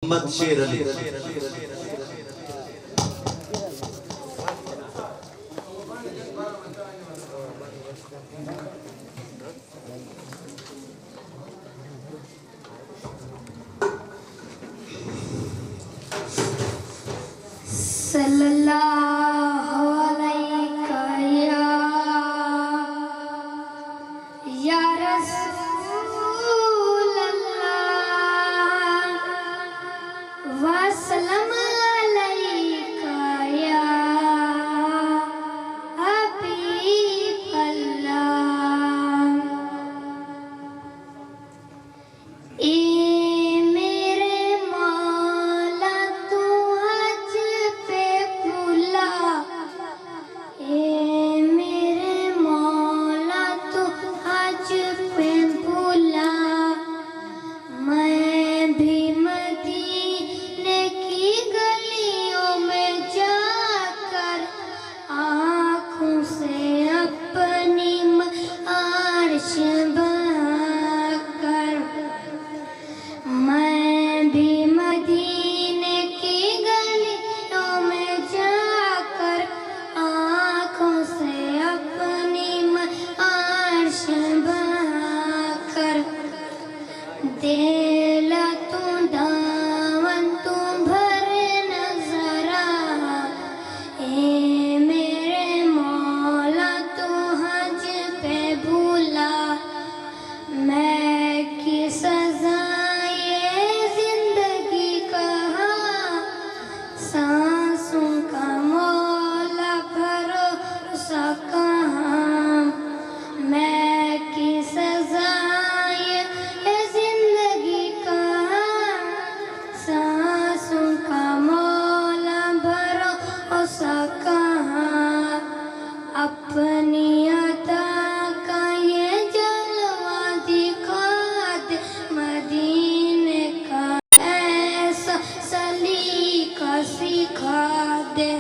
मोहम्मद शेर अली। सल्लल्लाहु अलैहि या रसूल अल्लाह वसल्लम अलैका या हबीब अल्लाह। देला तू दावन तू भर नजरा, ए मेरे मौला तू हज पे भूला। मैं की सजा ये जिंदगी कहा, सांसों का मौला भरोसा कहाँ। मैं की सजा अपनी अता का ये जलवा दिखा दे, मदीने का ऐसा सलीका सिखा दे।